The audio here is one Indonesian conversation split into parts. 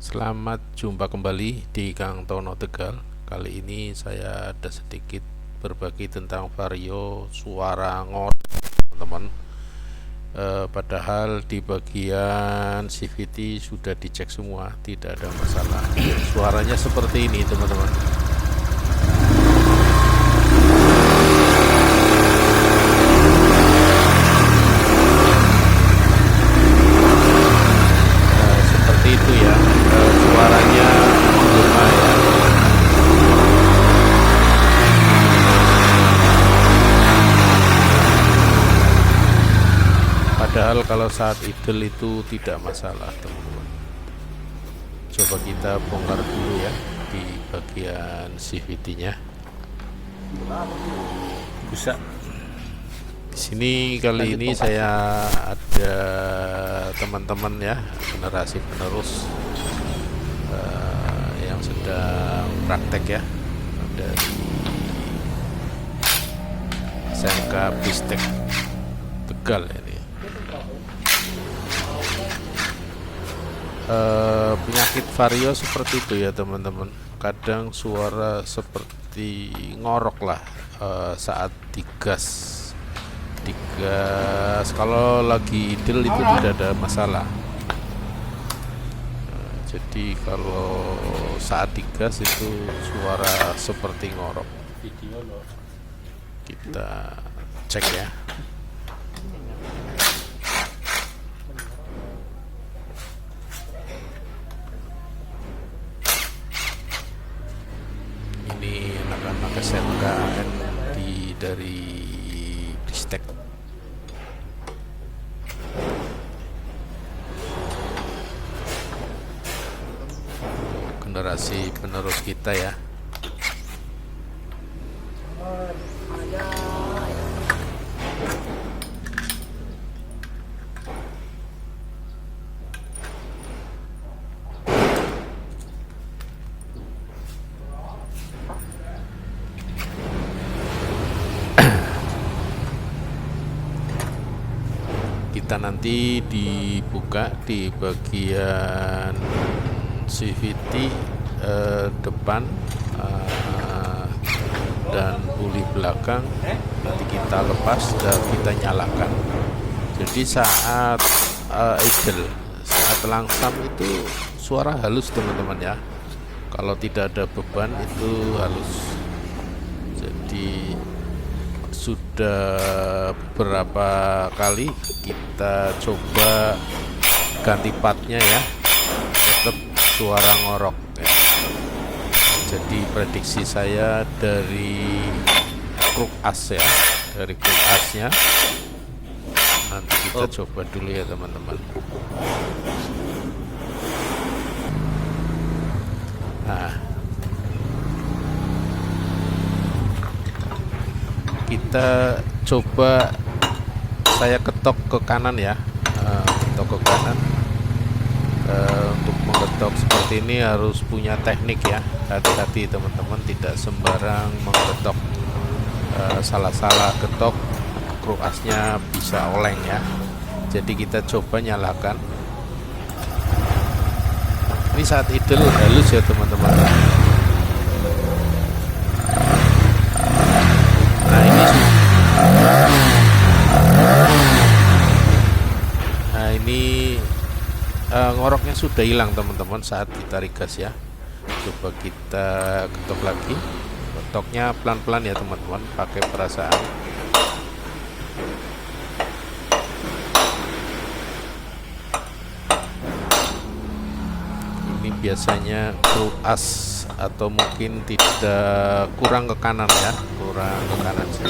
Selamat jumpa kembali di Kang Tono Tegal. Kali ini saya ada sedikit berbagi tentang vario suara ngorok, teman-teman. Padahal di bagian CVT sudah dicek semua, tidak ada masalah. Suaranya seperti ini, teman-teman. Seperti itu ya, suaranya menggema ya. Padahal kalau saat idle itu tidak masalah, teman-teman. Coba kita bongkar dulu ya di bagian CVT-nya. Bisa. Di sini kali ini saya ada teman-teman ya, generasi penerus yang sedang praktek ya dari SMK Bistek Tegal ini. Penyakit vario seperti itu ya teman-teman. Kadang suara seperti ngorok lah saat digas. Kalau lagi idle itu tidak ada masalah. Jadi kalau saat digas itu suara seperti ngorok. Kita cek ya. Ini anak-anak SMK dari Bistek. Generasi penerus kita ya. Kita nanti dibuka di bagian CVT depan dan puli belakang, nanti kita lepas dan kita nyalakan. Jadi saat idle, saat langsam itu suara halus teman-teman ya. Kalau tidak ada beban itu halus. Jadi sudah beberapa kali kita coba ganti partnya ya, tetap suara ngorok ya. Jadi prediksi saya dari kruk as ya, dari kruk asnya nanti kita coba dulu ya teman-teman. Nah, kita coba, saya ketok ke kanan ya, ketok ke kanan. Untuk mengetok seperti ini harus punya teknik ya, hati-hati teman-teman, tidak sembarang mengetok. Salah-salah ketok kruk asnya bisa oleng ya. Jadi kita coba nyalakan. Ini saat idle halus ya teman-teman. Nah ini ngoroknya sudah hilang teman-teman saat ditarik gas ya. Coba kita ketok lagi. Ketoknya pelan-pelan ya teman-teman, pakai perasaan. Ini biasanya kruk as atau mungkin tidak, kurang ke kanan ya, kurang ke kanan sih.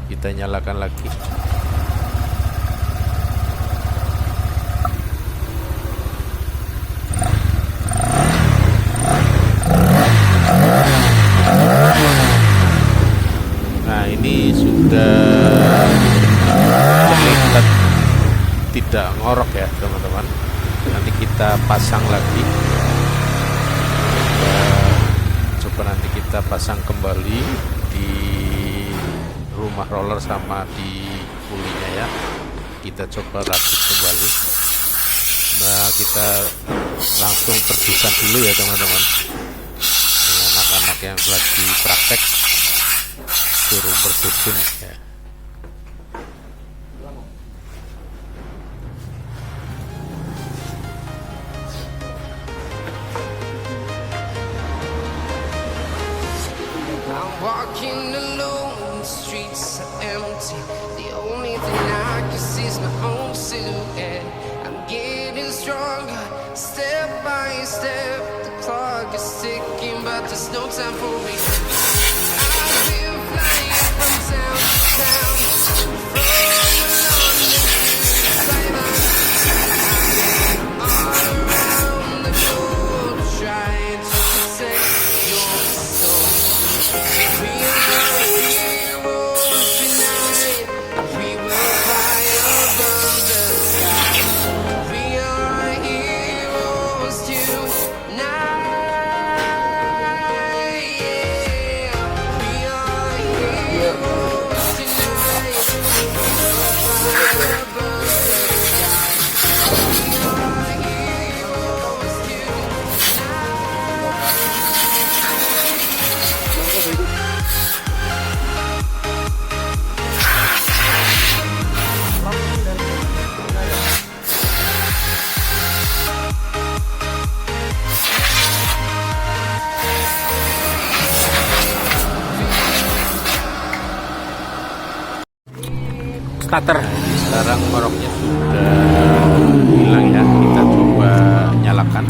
Kita nyalakan lagi. Nah ini sudah terlihat tidak ngorok ya teman-teman. Nanti kita pasang lagi. Coba nanti kita pasang kembali di rumah roller sama di pulinya ya. Kita coba rakit kembali. Nah, kita langsung bersihkan dulu ya teman-teman. Ini anak-anak yang lagi praktek suruh bersihin ya. Walking alone, the streets are empty. The only thing I can see is my own silhouette. I'm getting stronger, step by step. The clock is ticking, but there's no time for me. I've been flying from town to town, from London to Taiwan. All around the globe, trying to protect your soul. We are heroes tonight. We will fly above the sky. We are heroes tonight. Yeah. We are heroes tonight. We will fly above the sky. We are heroes Starter. Sekarang moroknya sudah hilang ya. Kita coba nyalakan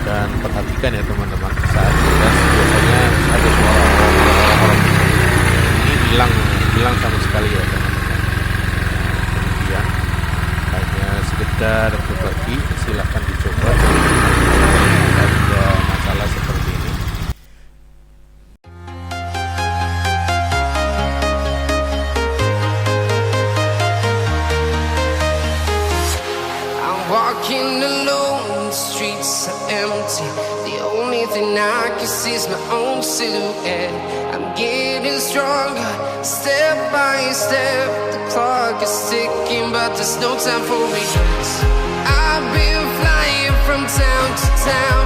dan perhatikan ya teman-teman, saat gas biasanya ada suara orang. Ini hilang sama sekali ya teman-teman. Kemudian hanya sekedar berbagi, silahkan dicoba ada masalah seperti ini. walking alone, the streets are empty. The only thing I can see is my own silhouette. I'm getting stronger, step by step. The clock is ticking, but there's no time for me. I've been flying from town to town,